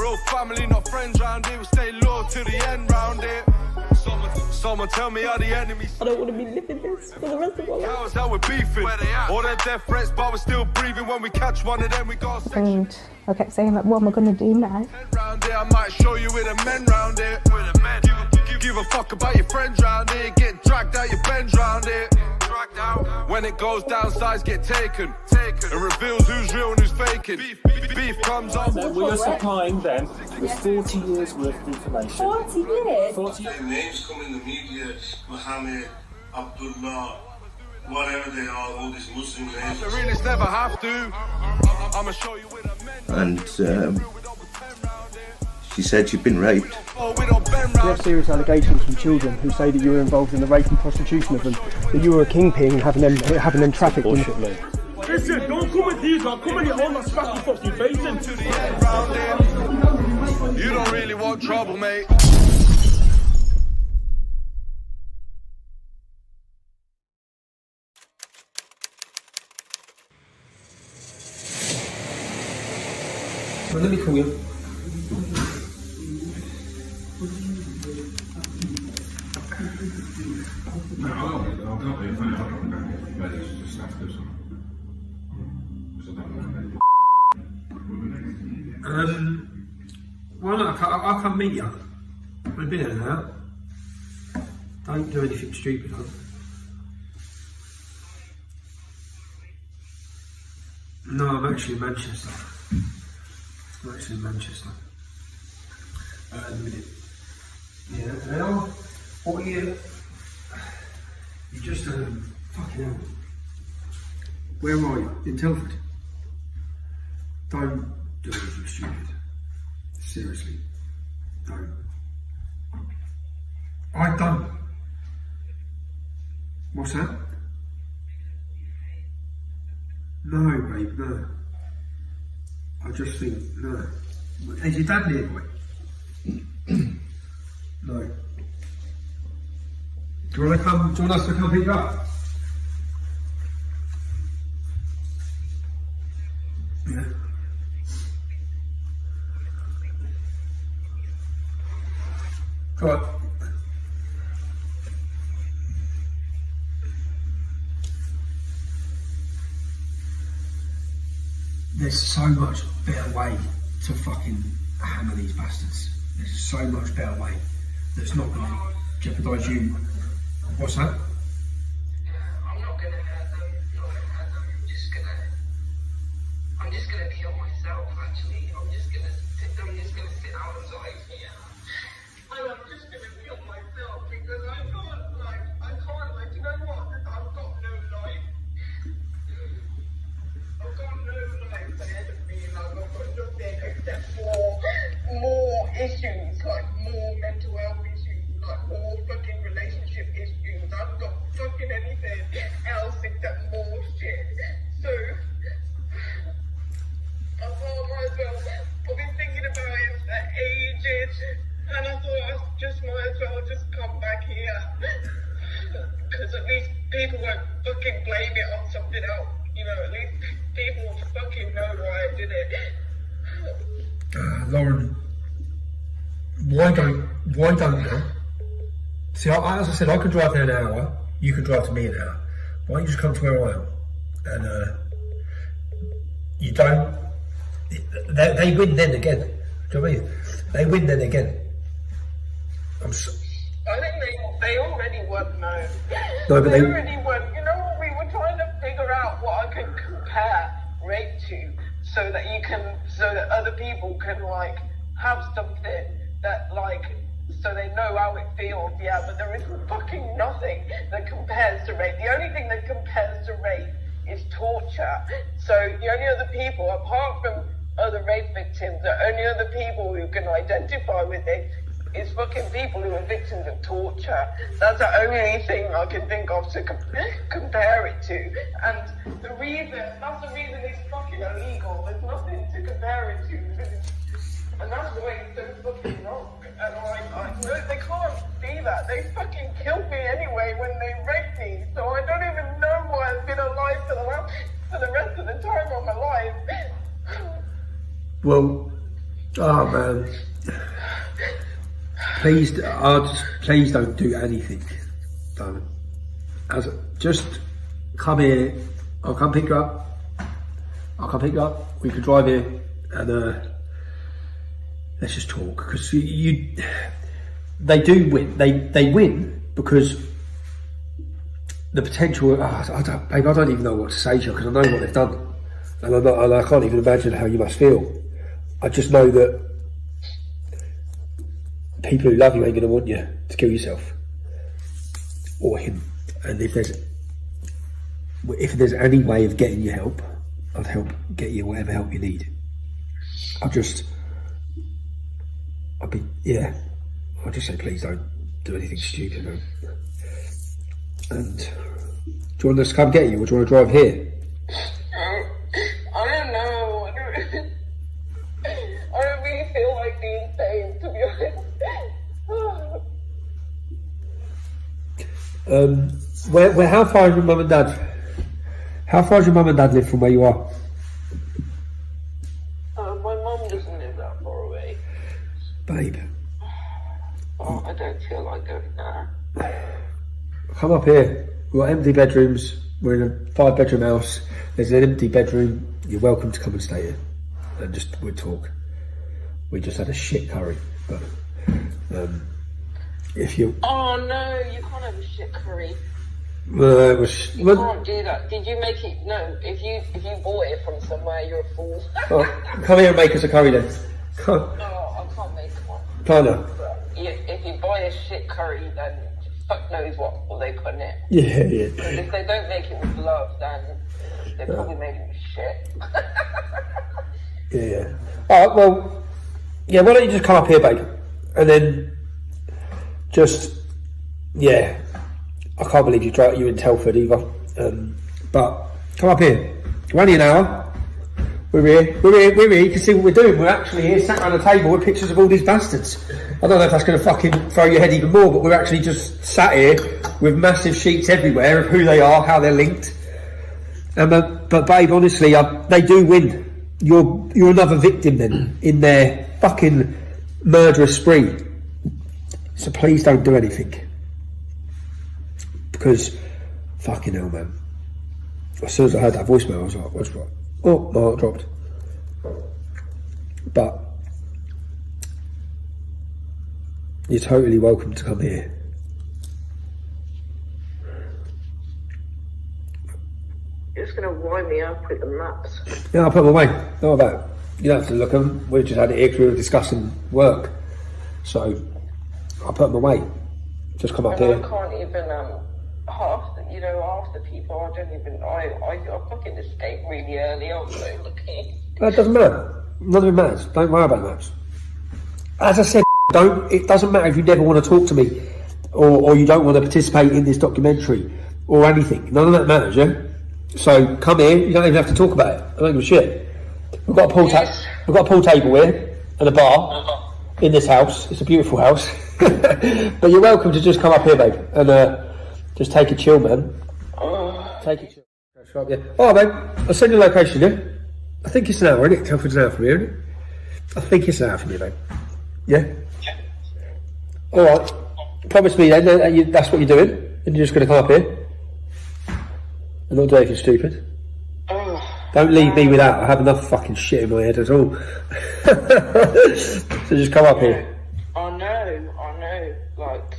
We're all family, not friends round here. We stay loyal to the end round here. Someone tell me how the enemies. I don't want to be living this for the rest of my life. Cows that we're beefing. All their death threats, but we're still breathing. When we catch one of them, we got. And I kept saying, like, what am I gonna do now? Round here, I might show you with the men round here. With the men. Give a fuck about your friends round here. Get dragged out your bends round here. Dragged out. When it goes down, sides get taken. It reveals who's real and who's faking. Beef comes up. We are supplying them with 40 years worth of information. 40 years? 40 years. Their names come in the media, Mohammed, Abdullah, whatever they are, all these Muslim names. The realists never have to. I'ma show you with a men. And she said she'd been raped. We have serious allegations from children who say that you were involved in the rape and prostitution of them, that you were a kingpin having them trafficked. Listen, don't come with these, I'll come in your home and smash your fucking face in. You don't really want trouble, mate. Well, let me call you. Why not? I'll come meet you. I've been here now. Don't do anything stupid, huh? No, I'm actually in Manchester. A minute. Yeah, now, what are you? You just, fucking hell. Where are you? In Telford? Don't do anything stupid. Seriously. Don't. I don't. What's that? No, babe, no. I just think, no. Is your dad nearby? No. Do you want us to come pick you up? Yeah. Go on. There's so much better way to fucking hammer these bastards. There's so much better way that's not going to jeopardise you. What's that? I'm not going to hurt them. I'm just going to kill myself, actually. I'm just going to sit outside here. And I'm just going to kill myself because I can't, you know what? I've got no life. I've got no life ahead of me, and I've got nothing except more issues, like more mental health issues, like more fucking relationship issues. I've got fucking anything else except more shit. So, I thought I've been thinking about it for ages, and I thought I might as well just come back here. Because at least people won't fucking blame it on something else. You know, at least people will fucking know why I did it. Lauren, why don't you? See, as I said, I could drive there an hour, you could drive to me an hour. Why don't you just come to where I am? And you don't, they win then again. Do you know what I mean? They win then again. I think they already won, though. No, but they already won. You know, we were trying to figure out what I could compare rape to, so that other people can like have something that like, so they know how it feels. Yeah, but there is fucking nothing that compares to rape. The only thing that compares to rape is torture. So the only other people, apart from other rape victims, the only other people who can identify with it is fucking people who are victims of torture. That's the only thing I can think of to compare it to. And that's the reason it's fucking illegal. There's nothing to compare it to. And that's why it's so fucking wrong. And they can't see that. They fucking killed me anyway when they raped me. So I don't even know why I've been alive for the rest of the time of my life. Well, Oh man. Please don't do anything, darling. Just come here. I'll come pick you up. We can drive here and let's just talk, because they do win. They win because the potential. I don't even know what to say to you, because I know what they've done, and I can't even imagine how you must feel. I just know that people who love you ain't going to want you to kill yourself or him. And if there's any way of getting you help, I'd help get you whatever help you need. I'll just say please don't do anything stupid, man. And do you want us to come get you, or do you want to drive here? I don't know. I don't really feel like being saved, to be honest. How far is your mum and dad? How far does your mum and dad live from where you are? My mum doesn't live that far away. Babe. Oh, I don't feel like going there. Come up here. We've got empty bedrooms. We're in a 5-bedroom house. There's an empty bedroom. You're welcome to come and stay here. And we'll talk. We just had a shit curry, but if you... Oh no, you can't have a shit curry. It was... You can't do that. Did you make it? No, if you bought it from somewhere, you're a fool. Oh, come here and make us a curry then. Come. No, I can't make one. Can't. If you buy a shit curry, then fuck knows what they put in it. Yeah. Because if they don't make it with love, then they're probably making it with shit. Yeah. Alright, well, yeah, why don't you just come up here, babe? And then I can't believe you in Telford either. But come up here. We're only an hour. We're here. You can see what we're doing. We're actually here, sat around a table with pictures of all these bastards. I don't know if that's going to fucking throw your head even more, but we're actually just sat here with massive sheets everywhere of who they are, how they're linked. But babe, honestly, they do win. You're another victim then in their fucking murderous spree. So please don't do anything. Because, fucking hell, man. As soon as I heard that voicemail, I was like, what's wrong? Oh, my heart dropped. But you're totally welcome to come here. You're just going to wind me up with the maps. Yeah, I'll put them away. How about it? You don't have to look at them. We just had it here because we were discussing work. So I'll put them away. Just come up here. I can't even, half the people, I fucking escaped really early. I was so lucky. That doesn't matter. None of it matters. Don't worry about that. As I said, it doesn't matter if you never want to talk to me or you don't want to participate in this documentary or anything. None of that matters, yeah? So come here, you don't even have to talk about it. I don't give a shit. We've got a pool table here and a bar in this house. It's a beautiful house. But you're welcome to just come up here, babe, and just take a chill, man. Take a chill. Right, yeah. Oh, babe, I'll send you a location, yeah? I think it's an hour, isn't it? Telford's an hour from here, isn't it? I think it's an hour from here, babe. Yeah? Alright. Promise me then that that's what you're doing, and you're just going to come up here and not do anything stupid. Don't leave me without. I have enough fucking shit in my head at all. So just come up here. I know. Like,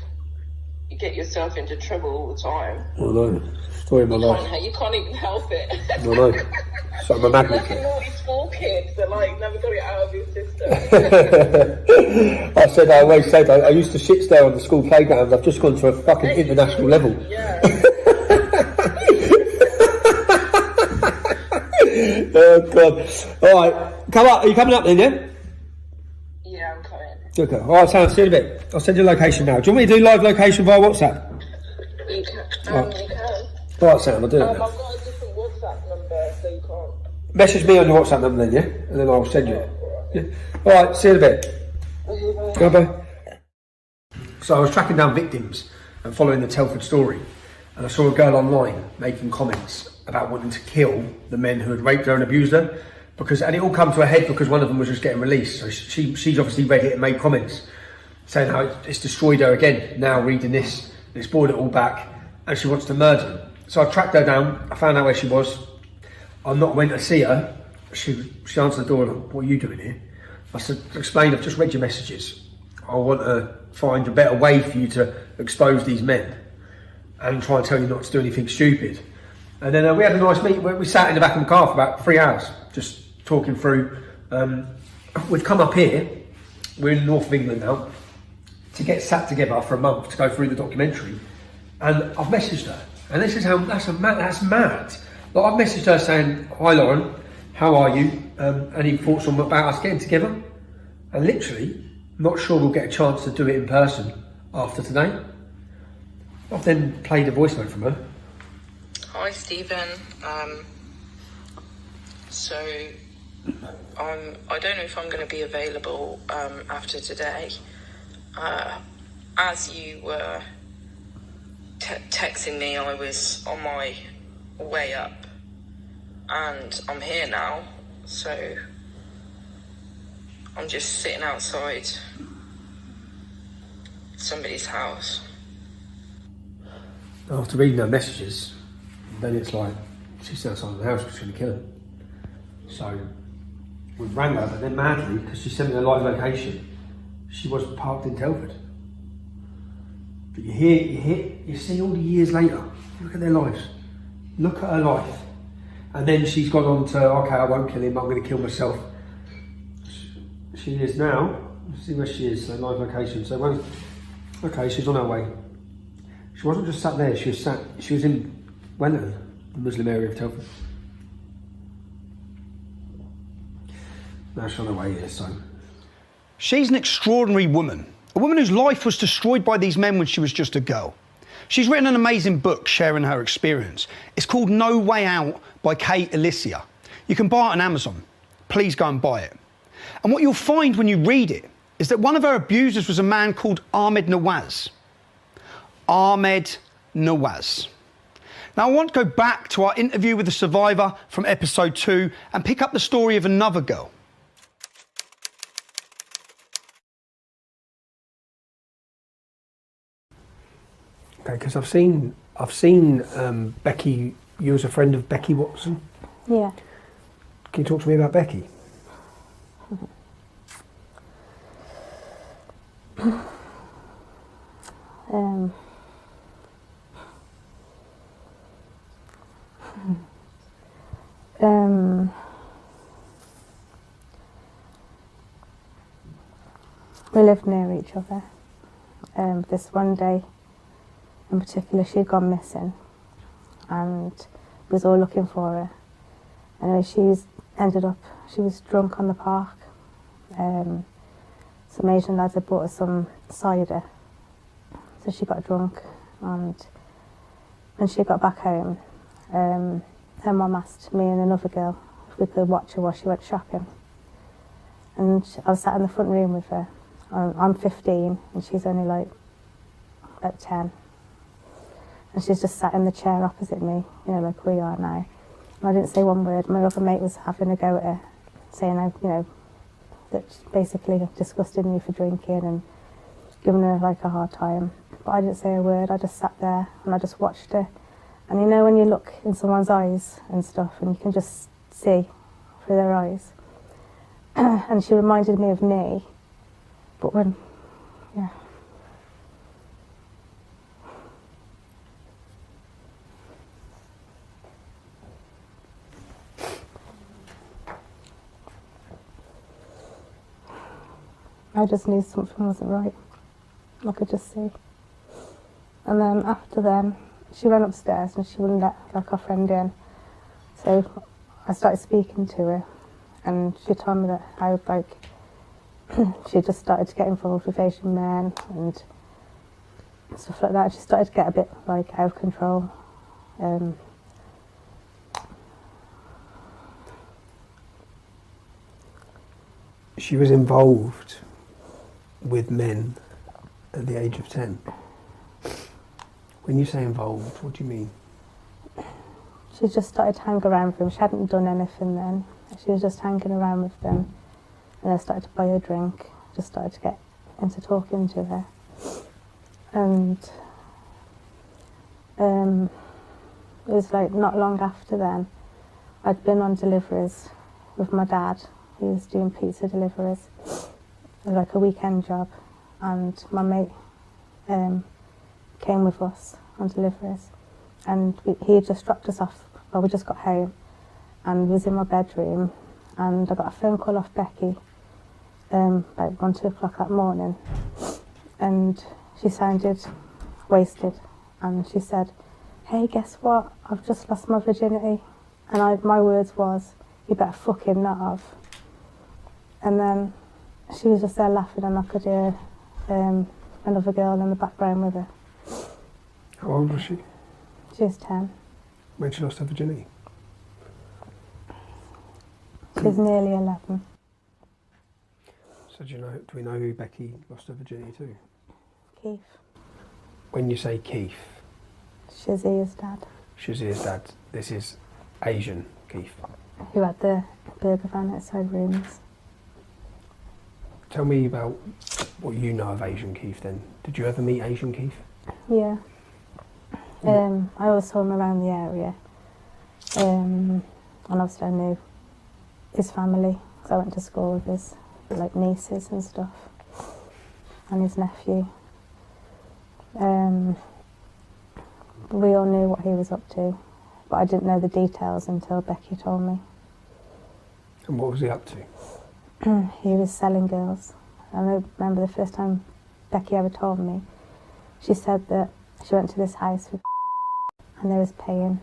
you get yourself into trouble all the time. I know. Story of my life. You can't even help it. I know. So I'm a magnet. Like a naughty school kid that never got it out of your system. I always said, I used to shit stare on the school playgrounds. I've just gone to a fucking international level. Yeah. Oh God. Alright, come up. Are you coming up then, yeah? Yeah, I'm coming. Okay. Alright, Sam, see you in a bit. I'll send you a location now. Do you want me to do live location via WhatsApp? You can. You can. Alright, Sam, I'll do that now. I've got a different WhatsApp number, so you can't. Message me on your WhatsApp number then, yeah? And then I'll send you it. Yeah. Alright, see you in a bit. Bye-bye. So I was tracking down victims and following the Telford story, and I saw a girl online making comments about wanting to kill the men who had raped her and abused her, and it all come to a head because one of them was just getting released. So she's obviously read it and made comments saying how it's destroyed her again. Now reading this, it's brought it all back, and she wants to murder him. So I tracked her down. I found out where she was. I went to see her. She answered the door. Like, what are you doing here? I said, explained. I've just read your messages. I want to find a better way for you to expose these men and try and tell you not to do anything stupid. And then we had a nice meeting where we sat in the back of the car for about 3 hours, just talking through. We've come up here. We're in the north of England now, to get sat together for a month to go through the documentary. And I've messaged her. And this is how, that's mad. Like, I've messaged her saying, hi Lauren, how are you? Any thoughts on about us getting together? And literally, not sure we'll get a chance to do it in person after today. I've then played a voice note from her. Hi Stephen. So I don't know if I'm going to be available after today. As you were texting me, I was on my way up, and I'm here now. So I'm just sitting outside somebody's house. After reading her messages, then it's like she's outside the house because she's going to kill him. So we rang her, but then madly, because she sent me a live location, she was parked in Telford. But you see all the years later, look at their lives. Look at her life. And then she's gone on to, okay, I won't kill him, I'm going to kill myself. She is now, let's see where she is, so live location. So when, okay, she's on her way. She wasn't just sat there, she was in Wellington, the Muslim area of Telford. Now she's on her way here, so. She's an extraordinary woman. A woman whose life was destroyed by these men when she was just a girl. She's written an amazing book sharing her experience. It's called No Way Out by Kate Alicia. You can buy it on Amazon. Please go and buy it. And what you'll find when you read it is that one of her abusers was a man called Ahmed Nawaz. Ahmed Nawaz. Now I want to go back to our interview with the survivor from episode 2 and pick up the story of another girl. Okay, because I've seen Becky. You was a friend of Becky Watson. Yeah. Can you talk to me about Becky? We lived near each other. This one day in particular, she'd gone missing, and we was all looking for her. Anyway, she was drunk on the park. Some Asian lads had bought her some cider, so she got drunk, and when she got back home, her mum asked me and another girl if we could watch her while she went shopping. And I was sat in the front room with her. I'm 15 and she's only like about 10. And she's just sat in the chair opposite me, you know, like we are now. And I didn't say one word. My other mate was having a go at her, saying, you know, that basically disgusted me for drinking and giving her like a hard time. But I didn't say a word. I just sat there and I just watched her. And you know when you look in someone's eyes and stuff and you can just see through their eyes. And she reminded me of me. But when, yeah. I just knew something wasn't right. I could just see. And then after then, she went upstairs and she wouldn't let like our friend in. So I started speaking to her, and she told me that how like she just started to get involved with Asian men and stuff like that. She started to get a bit like out of control. She was involved with men at the age of 10. When you say involved, what do you mean? She just started to hang around with him. She hadn't done anything then. She was just hanging around with them, and I started to buy her a drink, just started to get into talking to her. And it was like not long after then, I'd been on deliveries with my dad. He was doing pizza deliveries. It was like a weekend job, and my mate came with us on deliveries, and he had just dropped us off. Well, we just got home, and was in my bedroom, and I got a phone call off Becky about 1, 2 o'clock that morning, and she sounded wasted, and she said, "Hey, guess what? I've just lost my virginity." And my words was, "You better fucking not have." And then she was just there laughing, and I could hear another girl in the background with her. How old was she? She was 10. When she lost her virginity? She was nearly 11. So do we know who Becky lost her virginity to? Keith. When you say Keith? Shazia's dad. Shazia's dad. This is Asian Keith. Who had the burger van outside rooms. Tell me about what you know of Asian Keith then. Did you ever meet Asian Keith? Yeah. I always saw him around the area. And obviously I knew his family, because I went to school with his nieces and stuff, and his nephew. We all knew what he was up to, but I didn't know the details until Becky told me. And what was he up to? He was selling girls. And I remember the first time Becky ever told me, she said that she went to this house with and they was paying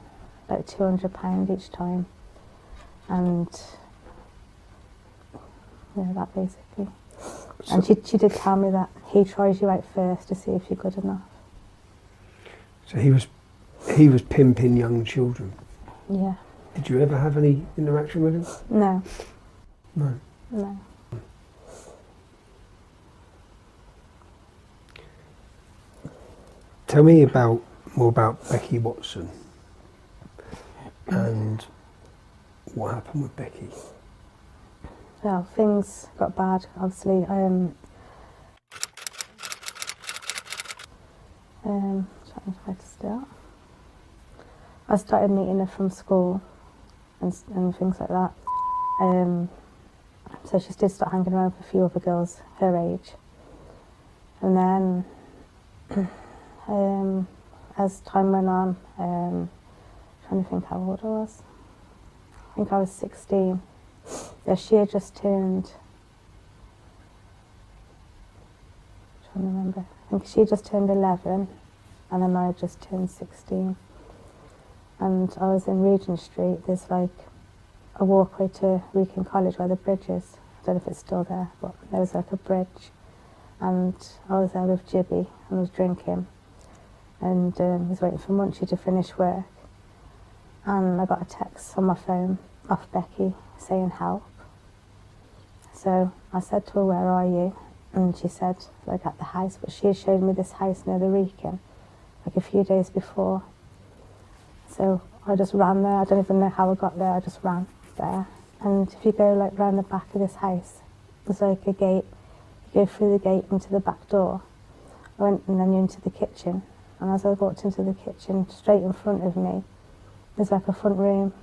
like £200 each time. And yeah, that basically. So, and she did tell me that he tries you out first to see if you're good enough. So he was pimping young children? Yeah. Did you ever have any interaction with him? No. No? No. Tell me more about Becky Watson and what happened with Becky. Well, things got bad, obviously. Trying to start. I started meeting her from school and things like that. So she did start hanging around with a few other girls her age. And then as time went on, trying to think how old I was. I think I was 16. Yeah, she had just turned, trying to remember, I think she just turned 11 and then I had just turned 16. And I was in Regent Street, there's like a walkway to Wrekin College where the bridge is. I don't know if it's still there, but there was like a bridge. And I was there with Jibby and was drinking. And was waiting for Munchie to finish work. And I got a text on my phone off Becky saying help. So I said to her, "Where are you?" And she said, like at the house, but she had showed me this house near the Wrekin, like a few days before. So I just ran there. I don't even know how I got there, I just ran there. And if you go like round the back of this house, there's like a gate. You go through the gate into the back door. I went and then you're into the kitchen. And as I walked into the kitchen, straight in front of me, there's like a front room.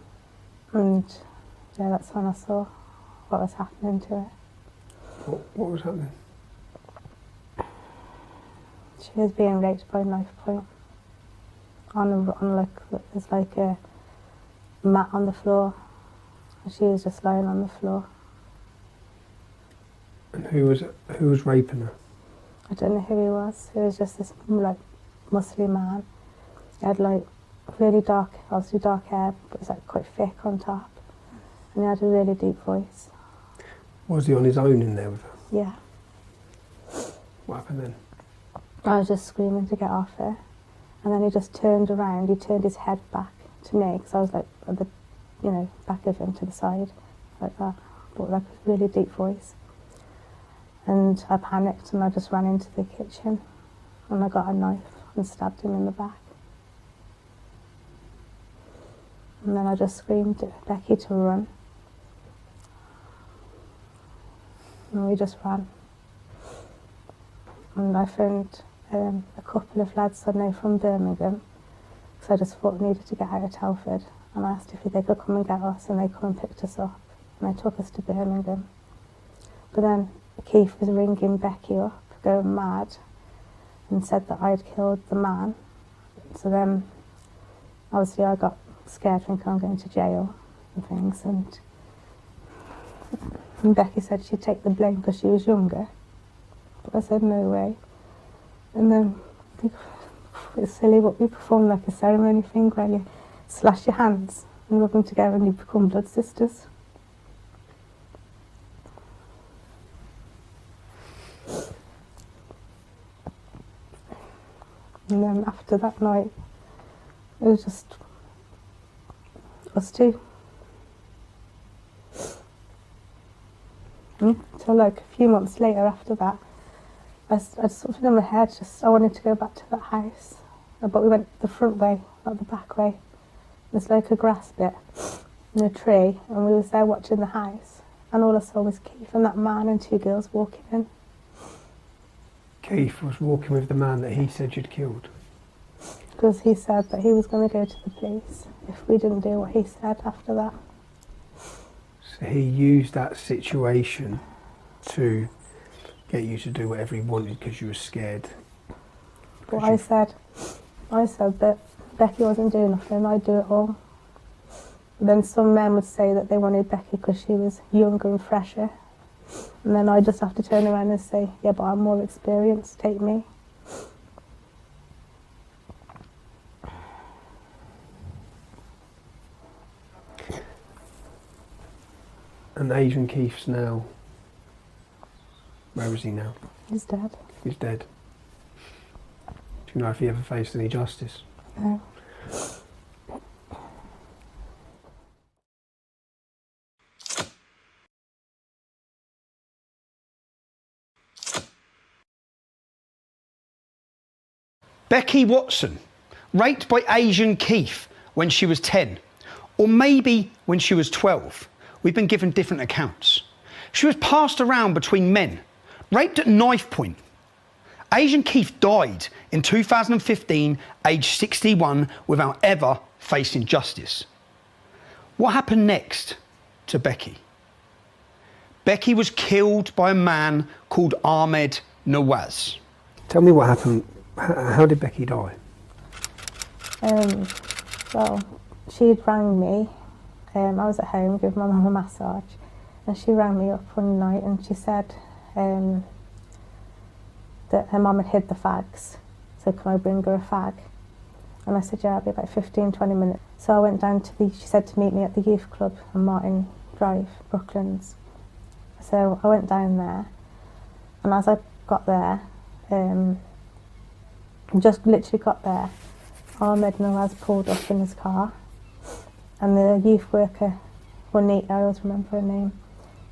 And yeah, that's when I saw what was happening to her. What was happening? She was being raped by knife point. There's like a mat on the floor. And she was just lying on the floor. And who was raping her? I don't know who he was. He was just this like muscly man. He had like really dark, obviously dark hair, but it was like quite thick on top. And he had a really deep voice. Was he on his own in there with her? Yeah. What happened then? I was just screaming to get off her. And then he just turned around, he turned his head back to me, because I was like at the, back of him to the side, like that, but like a really deep voice. And I panicked and I just ran into the kitchen and I got a knife and stabbed him in the back. And then I just screamed at Becky to run. and we just ran. And I phoned a couple of lads I know from Birmingham, because I just thought we needed to get out of Telford, and I asked if they could come and get us, and they come and picked us up, and they took us to Birmingham. But then Keith was ringing Becky up, going mad, and said that I'd killed the man. So then, obviously I got scared thinking I'm going to jail and things, and Becky said she'd take the blame because she was younger. But I said no way. And then it's silly, but we performed like a ceremony thing where you slash your hands and rub them together and you become blood sisters. And then after that night, it was just us two. So like a few months later after that, I had something in my head, I wanted to go back to that house. But we went the front way, not the back way. There's like a grass bit and a tree, and we was there watching the house, and all I saw was Keith and that man and two girls walking in. Keith was walking with the man that he said you'd killed? Because he said that he was going to go to the police if we didn't do what he said after that. So he used that situation to get you to do whatever he wanted because you were scared? But I said that Becky wasn't doing nothing, I'd do it all. Then some men would say that they wanted Becky because she was younger and fresher. And then I just have to turn around and say, yeah, but I'm more experienced, take me. And Asian Keith's now, where is he now? He's dead. He's dead. Do you know if he ever faced any justice? No. Becky Watson, raped by Asian Keith when she was 10, or maybe when she was 12. We've been given different accounts. She was passed around between men, raped at knife point. Asian Keith died in 2015, aged 61, without ever facing justice. What happened next to Becky? Becky was killed by a man called Ahmed Nawaz. Tell me what happened. How did Becky die? Well, she'd rang me. I was at home giving my mum a massage, and she rang me up one night and she said that her mum had hid the fags, so can I bring her a fag? And I said, yeah, I'll be about 15-20 minutes. So I went down to she said to meet me at the youth club on Martin Drive, Brooklands. So I went down there, and as I got there, just literally got there, Ahmed Nawaz pulled up in his car, and the youth worker, Juanita, I always remember her name,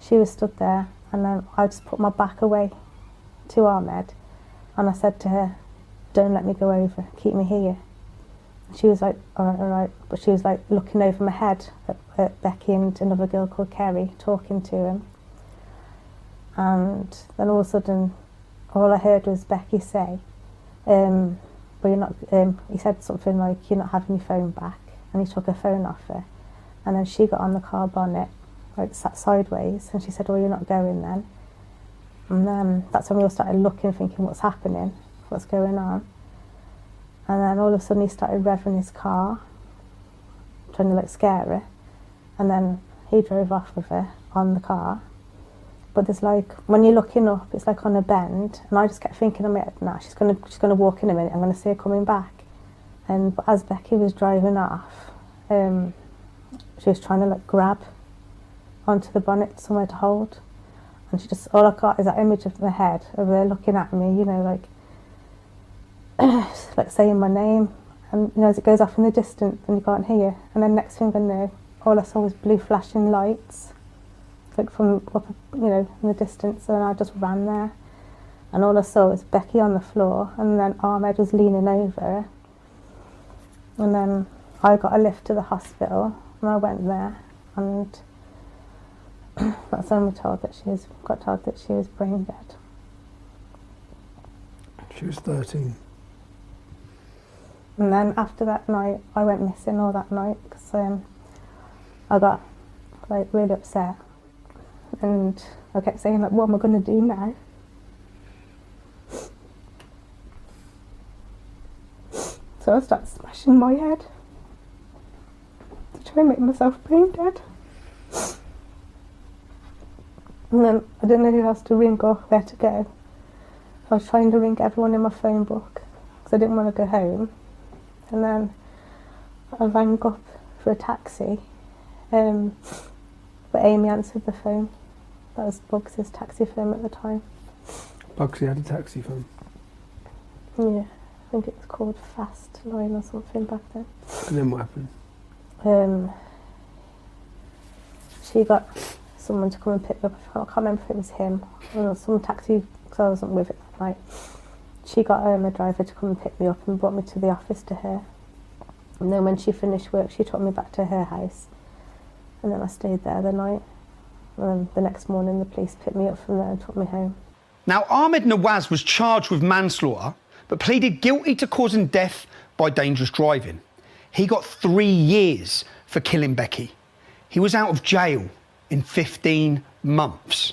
she was stood there, and then I just put my back away to Ahmed, and I said to her, don't let me go over, keep me here. She was like, all right, but she was like looking over my head at Becky and another girl called Kerry, talking to him. And then all of a sudden, all I heard was Becky say, but you're not, he said something like, you're not having your phone back, and he took her phone off her. And then she got on the car bonnet, like sat sideways, and she said, well, you're not going then. And then that's when we all started looking, thinking, what's happening, what's going on. And then all of a sudden he started revving his car, trying to like scare her. And then he drove off with her on the car. But there's like, when you're looking up, it's like on a bend, and I just kept thinking, nah, she's gonna walk in a minute, I'm gonna see her coming back. And but as Becky was driving off, she was trying to like grab onto the bonnet, somewhere to hold. And she just, all I got is that image of my head of her looking at me, you know, like, like saying my name. And you know, as it goes off in the distance and you can't hear. And then next thing I know, all I saw was blue flashing lights, like from up, you know, in the distance, and I just ran there. And all I saw was Becky on the floor, and then Ahmed was leaning over her. And then I got a lift to the hospital, and I went there, and That's when we got told that she was brain dead. She was 13. And then after that night, I went missing all that night because I got like really upset, and I kept saying like, what am I going to do now? So I started smashing my head to try and make myself brain dead. And then I didn't know who else to ring or where to go. So I was trying to ring everyone in my phone book because I didn't want to go home. And then I rang up for a taxi, but Amy answered the phone. That was Bugs's taxi firm at the time. Bugsy had a taxi firm? Yeah, I think it was called Fast Line or something back then. And then what happened? She got someone to come and pick me up. I can't remember if it was him or some taxi, because I wasn't with it that night. She got a driver to come and pick me up and brought me to the office to her. And then when she finished work, she took me back to her house. And then I stayed there the night. And then the next morning, the police picked me up from there and took me home. Now, Ahmed Nawaz was charged with manslaughter, but pleaded guilty to causing death by dangerous driving. He got 3 years for killing Becky. He was out of jail in 15 months.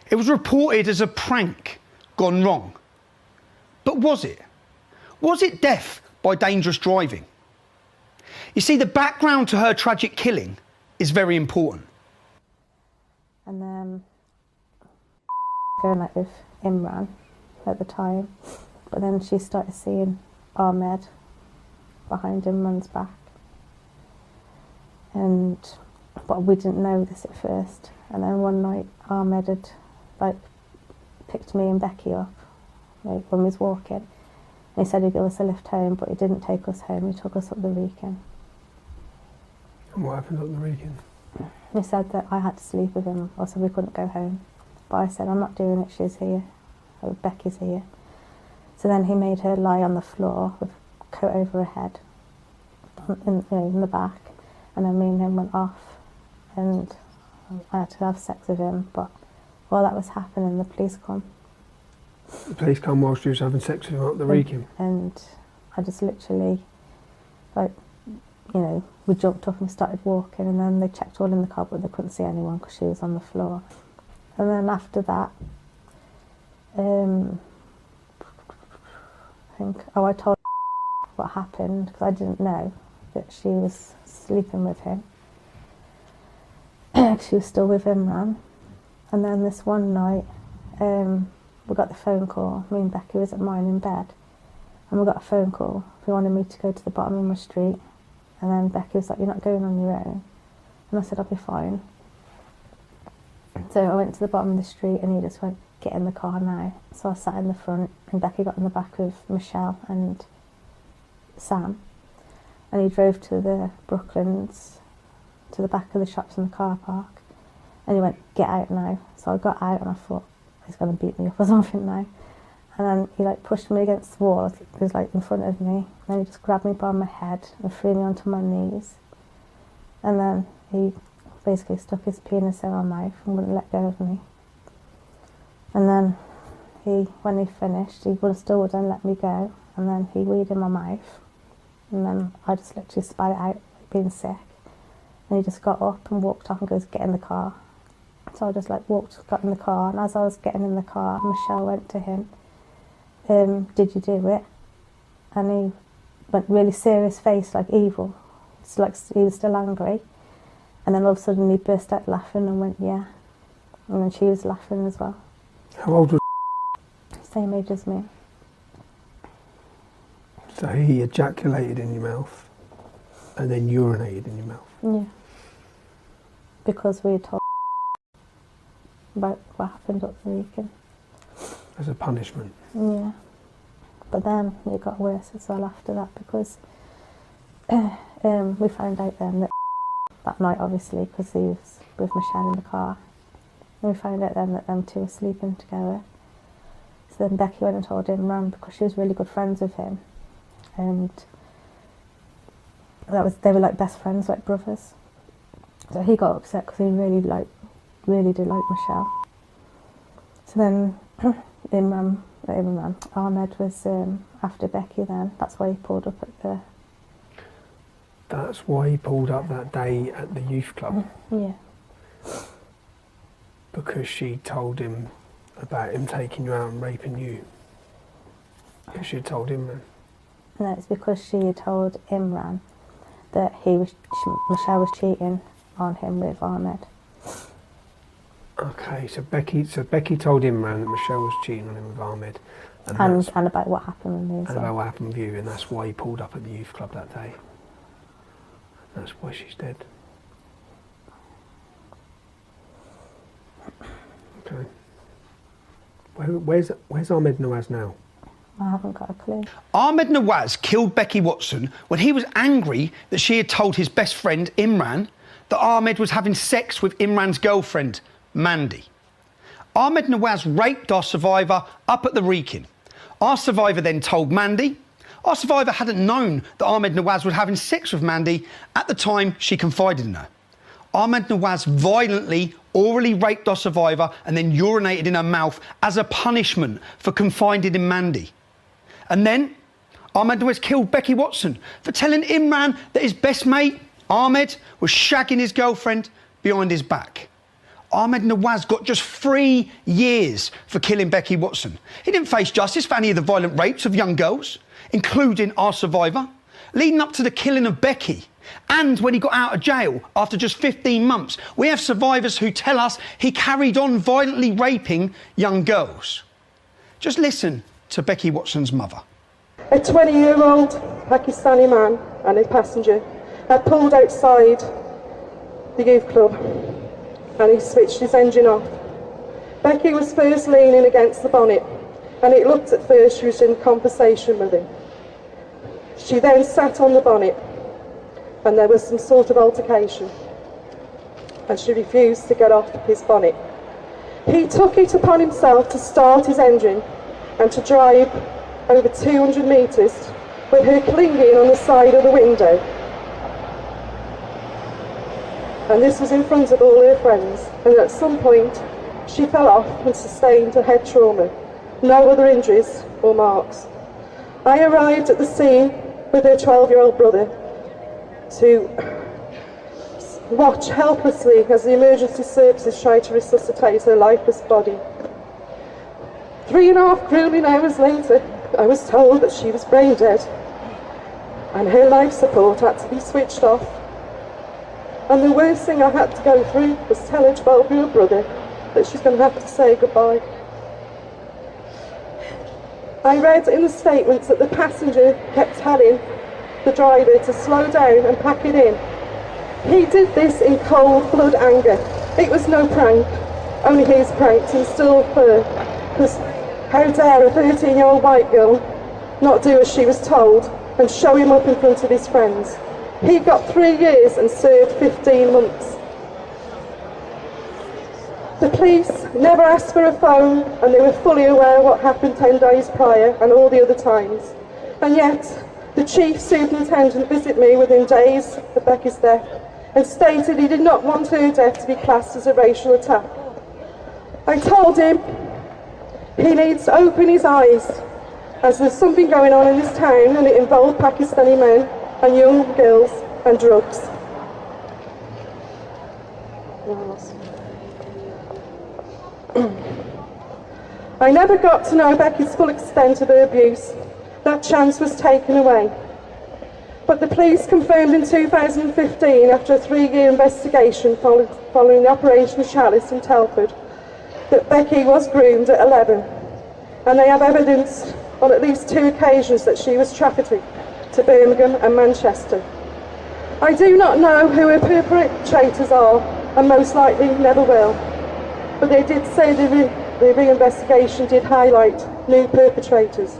It was reported as a prank gone wrong. But was it? Was it death by dangerous driving? You see, the background to her tragic killing is very important. And then going out with Imran at the time, but then she started seeing Ahmed behind Imran's back. But we didn't know this at first. And then one night Ahmed had picked me and Becky up when we was walking. And he said he'd give us a lift home, but he didn't take us home, he took us up the Wrekin. And what happened up the Wrekin? He said that I had to sleep with him, or so we couldn't go home. But I said, I'm not doing it, she's here, or Becky's here. So then he made her lie on the floor with a coat over her head, in the back. And then me and him went off, and I had to have sex with him. But while that was happening, the police come. The police come whilst you was having sex with him up the Wrekin? And I just literally, we jumped up and started walking, and then they checked all in the car, but they couldn't see anyone because she was on the floor. And then after that, I told what happened because I didn't know that she was sleeping with him. She was still with Imran. And then this one night, we got the phone call. Me and Becky was at mine in bed, and we got a phone call. They wanted me to go to the bottom of my street. And then Becky was like, you're not going on your own. And I said, I'll be fine. So I went to the bottom of the street, and he just went, get in the car now. So I sat in the front, and Becky got in the back with Michelle and Sam. And he drove to the Brooklands, to the back of the shops in the car park. And he went, get out now. So I got out, and I thought, he's going to beat me up or something now. And then he pushed me against the wall. He was in front of me. And then he just grabbed me by my head and threw me onto my knees. And then he basically stuck his penis in my mouth and wouldn't let go of me. And then when he finished, he still wouldn't let me go. And then he weed in my mouth. And then I just literally spat it out, being sick. And he just got up and walked off and goes, get in the car. So I just got in the car. And as I was getting in the car, Michelle went to him. Did you do it? And he went really serious face, evil. It's he was still angry. And then all of a sudden he burst out laughing and went, yeah. And then she was laughing as well. How old was Same age as me. So he ejaculated in your mouth and then urinated in your mouth? Yeah. Because we had told about what happened up the Wrekin. As a punishment? Yeah. But then it got worse as well after that, because we found out then that night, obviously, because he was with Michelle in the car. And we found out then that them two were sleeping together. So then Becky went and told Imran, because she was really good friends with him. And they were best friends, brothers. So he got upset because he really really do like Michelle. So then Ahmed was after Becky then. That's why he pulled up at the... That's why he pulled up that day at the youth club? Yeah. Because she told him about him taking you out and raping you? Because she had told him then? No, it's because she had told Imran that Michelle was cheating on him with Ahmed. Okay, so Becky told Imran that Michelle was cheating on him with Ahmed. And about what happened with me. And about what happened with you, and that's why he pulled up at the youth club that day. That's why she's dead. Okay. Where's Ahmed Nawaz now? I haven't got a clue. Ahmed Nawaz killed Becky Watson when he was angry that she had told his best friend Imran that Ahmed was having sex with Imran's girlfriend, Mandy. Ahmed Nawaz raped our survivor up at the Wrekin. Our survivor then told Mandy. Our survivor hadn't known that Ahmed Nawaz was having sex with Mandy at the time she confided in her. Ahmed Nawaz violently, orally raped our survivor and then urinated in her mouth as a punishment for confiding in Mandy. And then Ahmed Nawaz killed Becky Watson for telling Imran that his best mate, Ahmed, was shagging his girlfriend behind his back. Ahmed Nawaz got just 3 years for killing Becky Watson. He didn't face justice for any of the violent rapes of young girls, including our survivor, leading up to the killing of Becky. And when he got out of jail after just 15 months, we have survivors who tell us he carried on violently raping young girls. Just listen to Becky Watson's mother. A 20-year-old Pakistani man and a passenger had pulled outside the youth club and he switched his engine off. Becky was first leaning against the bonnet and it looked at first she was in conversation with him. She then sat on the bonnet and there was some sort of altercation and she refused to get off his bonnet. He took it upon himself to start his engine and to drive over 200 metres with her clinging on the side of the window. And this was in front of all her friends, and at some point she fell off and sustained a head trauma. No other injuries or marks. I arrived at the scene with her 12-year-old brother to watch helplessly as the emergency services tried to resuscitate her lifeless body. 3.5 grueling hours later, I was told that she was brain dead and her life support had to be switched off. And the worst thing I had to go through was tell her 12-year-old brother that she's going to have to say goodbye. I read in the statements that the passenger kept telling the driver to slow down and pack it in. He did this in cold blood anger. It was no prank, only his pranks and still her. Because how dare a 13-year-old white girl not do as she was told and show him up in front of his friends. He got 3 years and served 15 months. The police never asked for a phone and they were fully aware of what happened 10 days prior and all the other times. And yet, the chief superintendent visited me within days of Becky's death and stated he did not want her death to be classed as a racial attack. I told him he needs to open his eyes as there's something going on in this town and it involved Pakistani men and young girls and drugs. I never got to know Becky's full extent of her abuse. That chance was taken away. But the police confirmed in 2015, after a 3-year investigation following the Operation Chalice in Telford, that Becky was groomed at 11, and they have evidence on at least 2 occasions that she was trafficked to Birmingham and Manchester. I do not know who her perpetrators are, and most likely never will, but they did say the reinvestigation did highlight new perpetrators.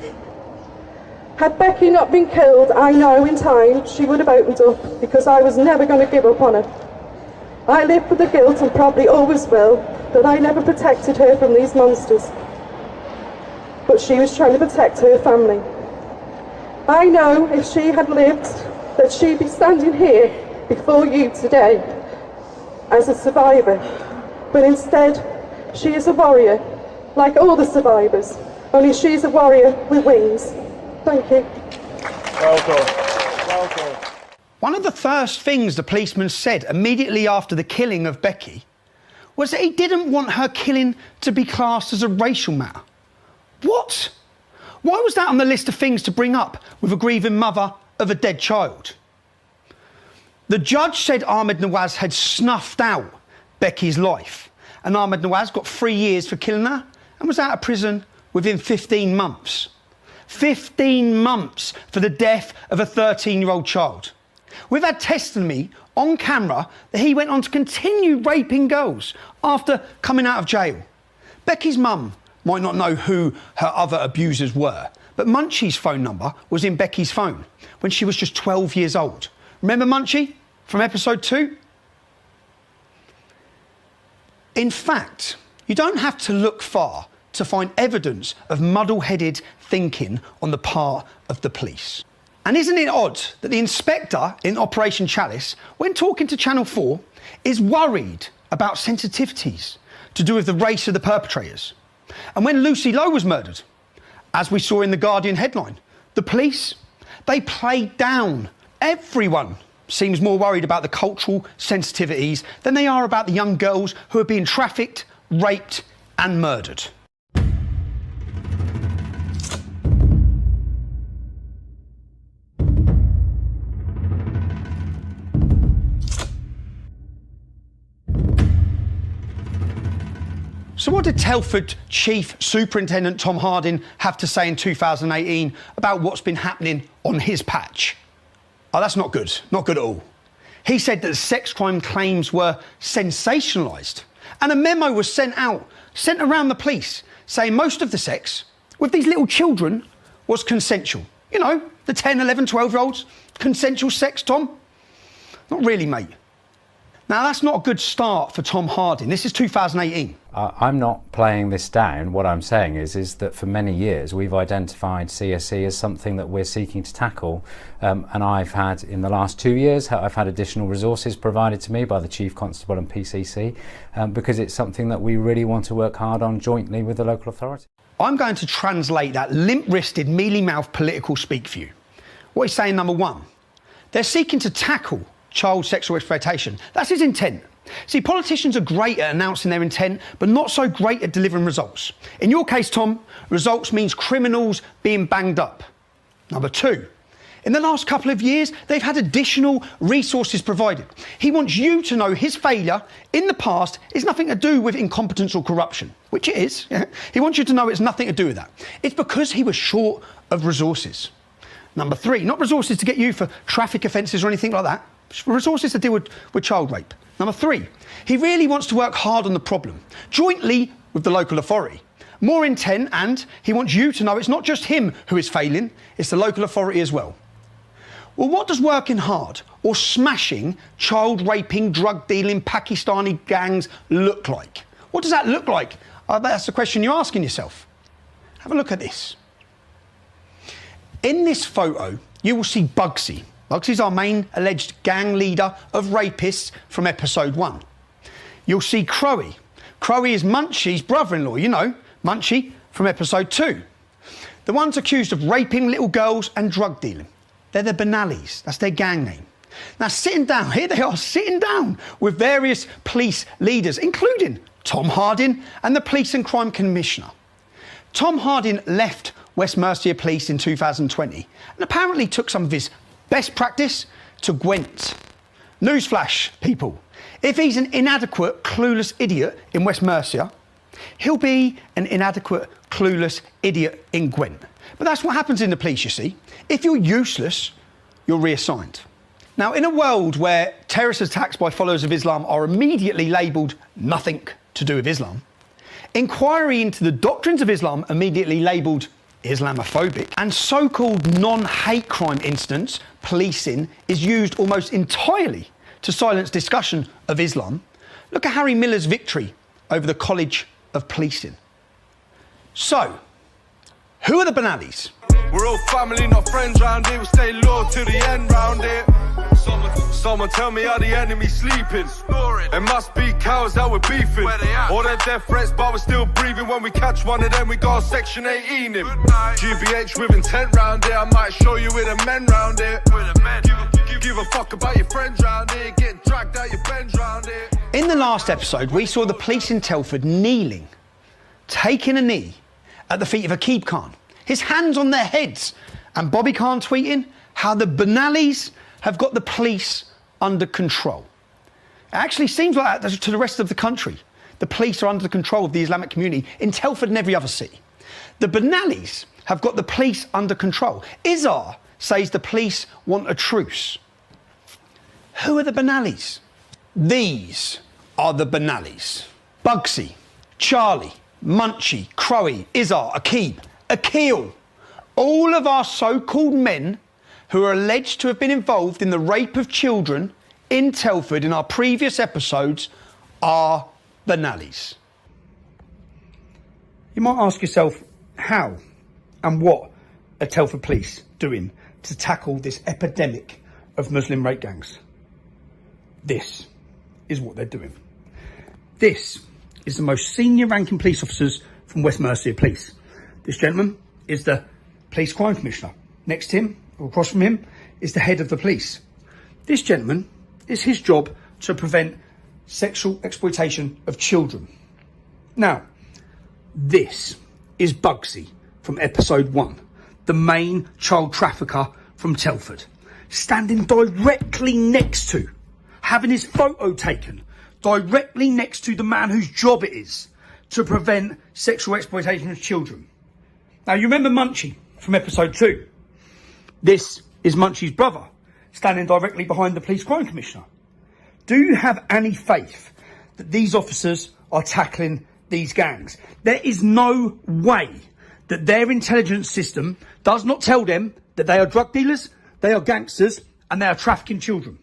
Had Becky not been killed, I know in time she would have opened up, because I was never going to give up on her. I live with the guilt and probably always will, that I never protected her from these monsters. But she was trying to protect her family. I know if she had lived, that she'd be standing here before you today as a survivor. but instead she is a warrior, like all the survivors, only she's a warrior with wings. Thank you. Well done. Well done. One of the first things the policeman said immediately after the killing of Becky was that he didn't want her killing to be classed as a racial matter. What? Why was that on the list of things to bring up with a grieving mother of a dead child? The judge said Ahmed Nawaz had snuffed out Becky's life, and Ahmed Nawaz got 3 years for killing her and was out of prison within 15 months. 15 months for the death of a 13-year-old child. We've had testimony on camera that he went on to continue raping girls after coming out of jail. Becky's mum might not know who her other abusers were, but Munchie's phone number was in Becky's phone when she was just 12 years old. Remember Munchie from episode 2? In fact, you don't have to look far to find evidence of muddle-headed thinking on the part of the police. And isn't it odd that the inspector in Operation Chalice, when talking to Channel 4, is worried about sensitivities to do with the race of the perpetrators? And when Lucy Lowe was murdered, as we saw in the Guardian headline, the police, they played down. Everyone seems more worried about the cultural sensitivities than they are about the young girls who are being trafficked, raped and murdered. So what did Telford Chief Superintendent Tom Harding have to say in 2018 about what's been happening on his patch? Oh, that's not good. Not good at all. He said that the sex crime claims were sensationalised, and a memo was sent around the police, saying most of the sex with these little children was consensual. You know, the 10, 11, 12-year-olds. Consensual sex, Tom? Not really, mate. Now, that's not a good start for Tom Harding. This is 2018. I'm not playing this down. What I'm saying is that for many years we've identified CSE as something that we're seeking to tackle, and I've had, in the last 2 years, I've had additional resources provided to me by the Chief Constable and PCC, because it's something that we really want to work hard on jointly with the local authority. I'm going to translate that limp-wristed, mealy-mouthed political speak for you. What he's saying, number one, they're seeking to tackle child sexual exploitation. That's his intent. See, politicians are great at announcing their intent, but not so great at delivering results. In your case, Tom, results means criminals being banged up. Number two, in the last couple of years, they've had additional resources provided. He wants you to know his failure in the past is nothing to do with incompetence or corruption, which it is. He wants you to know it's nothing to do with that. It's because he was short of resources. Number three, not resources to get you for traffic offences or anything like that. Resources to deal with child rape. Number three, he really wants to work hard on the problem, jointly with the local authority. More intent, and he wants you to know it's not just him who is failing, it's the local authority as well. Well, what does working hard or smashing child raping, drug dealing, Pakistani gangs look like? What does that look like? That's the question you're asking yourself. Have a look at this. In this photo, you will see Bugsy. Bugsy's our main alleged gang leader of rapists from episode 1. You'll see Crowie. Crowie is Munchie's brother-in-law, you know, Munchie from episode 2. The ones accused of raping little girls and drug dealing. They're the Benallis, that's their gang name. Now, sitting down, here they are, sitting down with various police leaders, including Tom Harding and the Police and Crime Commissioner. Tom Harding left West Mercia Police in 2020 and apparently took some of his best practice to Gwent. Newsflash, people. If he's an inadequate, clueless idiot in West Mercia, he'll be an inadequate, clueless idiot in Gwent. But that's what happens in the police, you see. If you're useless, you're reassigned. Now, in a world where terrorist attacks by followers of Islam are immediately labelled nothing to do with Islam, inquiry into the doctrines of Islam immediately labelled Islamophobic, and so-called non-hate crime incidents policing is used almost entirely to silence discussion of Islam, look at Harry Miller's victory over the College of Policing. So, who are the Benallis? We're all family, not friends round here. We stay loyal till the end round here. Someone tell me how the enemy's sleeping. It must be cowards that we're beefing. All their death threats, but we're still breathing. When we catch one of them, we got Section 18 him. GBH with intent round here. I might show you with the men round here. Give a fuck about your friends round here. Get dragged out your bends round here. In the last episode, we saw the police in Telford kneeling, taking a knee at the feet of Akib Khan, his hands on their heads, and Bobby Khan tweeting how the Benalis have got the police under control. It actually seems like that to the rest of the country. The police are under the control of the Islamic community in Telford and every other city. The Benalis have got the police under control. Izzar says the police want a truce. Who are the Benalis? These are the Benalis. Bugsy, Charlie, Munchie, Crowie, Izzar, Akib, Akil. All of our so-called men who are alleged to have been involved in the rape of children in Telford in our previous episodes are Benalis. You might ask yourself, how and what are Telford police doing to tackle this epidemic of Muslim rape gangs? This is what they're doing. This is the most senior ranking police officers from West Mercia Police. This gentleman is the Police Crime Commissioner. Next to him, or across from him, is the head of the police. This gentleman, it's his job to prevent sexual exploitation of children. Now, this is Bugsy from episode 1, the main child trafficker from Telford, standing directly next to, having his photo taken, directly next to the man whose job it is to prevent sexual exploitation of children. Now, you remember Munchie from episode 2. This is Munchie's brother, standing directly behind the Police Crime Commissioner. Do you have any faith that these officers are tackling these gangs? There is no way that their intelligence system does not tell them that they are drug dealers, they are gangsters, and they are trafficking children.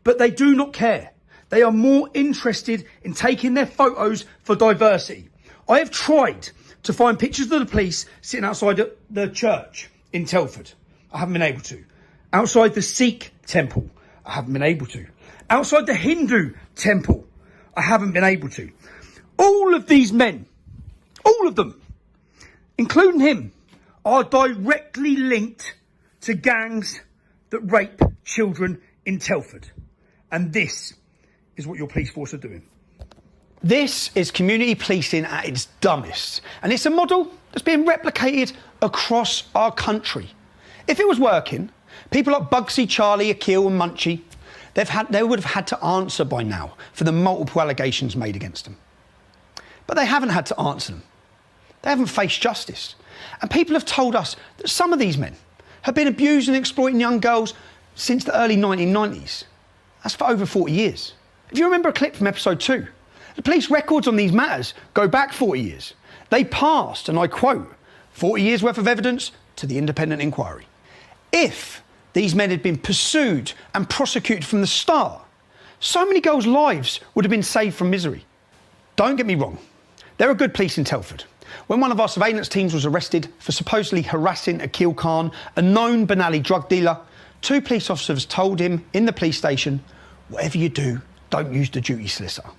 But they do not care. They are more interested in taking their photos for diversity. I have tried to find pictures of the police sitting outside the church in Telford. I haven't been able to. Outside the Sikh temple, I haven't been able to. Outside the Hindu temple, I haven't been able to. All of these men, all of them, including him, are directly linked to gangs that rape children in Telford. And this is what your police force are doing. This is community policing at its dumbest. And it's a model that's being replicated across our country. If it was working, people like Bugsy, Charlie, Akil and Munchie, they would have had to answer by now for the multiple allegations made against them. But they haven't had to answer them. They haven't faced justice. And people have told us that some of these men have been abusing and exploiting young girls since the early 1990s. That's for over 40 years. If you remember a clip from episode 2, the police records on these matters go back 40 years. They passed, and I quote, 40 years worth of evidence to the independent inquiry. If these men had been pursued and prosecuted from the start, so many girls' lives would have been saved from misery. Don't get me wrong, there are good police in Telford. When one of our surveillance teams was arrested for supposedly harassing Akil Khan, a known Benali drug dealer, 2 police officers told him in the police station, whatever you do, don't use the duty solicitor.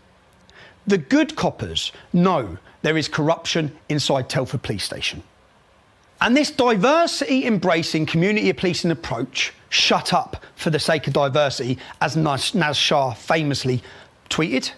The good coppers know there is corruption inside Telford Police Station. And this diversity-embracing community policing approach, shut up for the sake of diversity, as Naz Shah famously tweeted,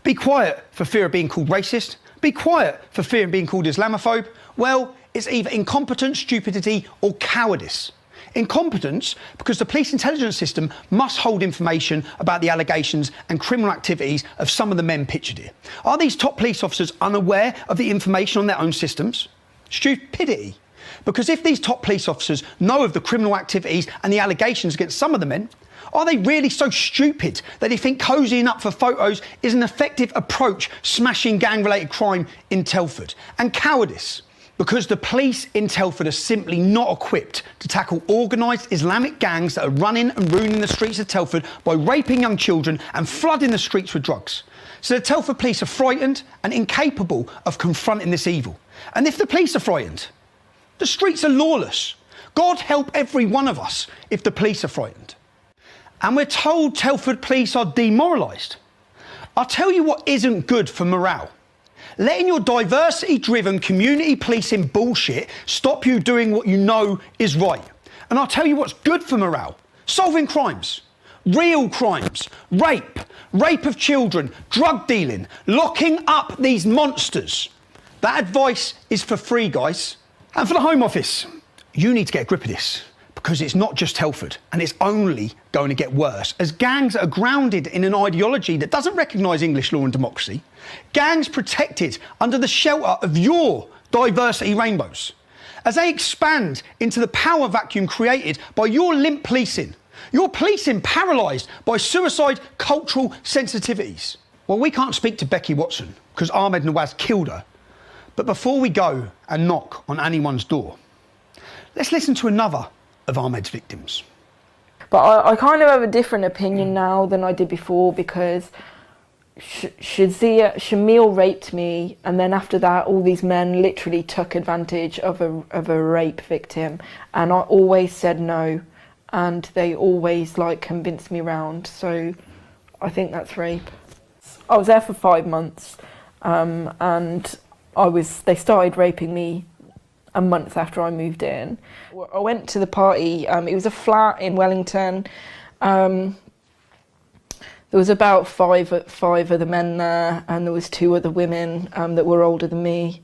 be quiet for fear of being called racist, be quiet for fear of being called Islamophobe, well, it's either incompetence, stupidity or cowardice. Incompetence because the police intelligence system must hold information about the allegations and criminal activities of some of the men pictured here. Are these top police officers unaware of the information on their own systems? Stupidity. Because if these top police officers know of the criminal activities and the allegations against some of the men, are they really so stupid that they think cozying up for photos is an effective approach smashing gang-related crime in Telford? And cowardice, because the police in Telford are simply not equipped to tackle organised Islamic gangs that are running and ruining the streets of Telford by raping young children and flooding the streets with drugs. So the Telford police are frightened and incapable of confronting this evil. And if the police are frightened, the streets are lawless. God help every one of us if the police are frightened. And we're told Telford police are demoralised. I'll tell you what isn't good for morale. Letting your diversity-driven community policing bullshit stop you doing what you know is right. And I'll tell you what's good for morale. Solving crimes. Real crimes. Rape. Rape of children. Drug dealing. Locking up these monsters. That advice is for free, guys. And for the Home Office, you need to get a grip of this. Because it's not just Telford, and it's only going to get worse, as gangs are grounded in an ideology that doesn't recognise English law and democracy. Gangs protected under the shelter of your diversity rainbows. As they expand into the power vacuum created by your limp policing. Your policing paralysed by suicide cultural sensitivities. Well, we can't speak to Becky Watson, because Ahmed Nawaz killed her. But before we go and knock on anyone's door, let's listen to another of Ahmed's victims. But I kind of have a different opinion now than I did before, because Shamil raped me, and then after that all these men literally took advantage of a rape victim, and I always said no, and they always like convinced me round, so I think that's rape. I was there for 5 months, and they started raping me a month after I moved in. I went to the party, it was a flat in Wellington. There was about five of the men there, and there was 2 other women that were older than me,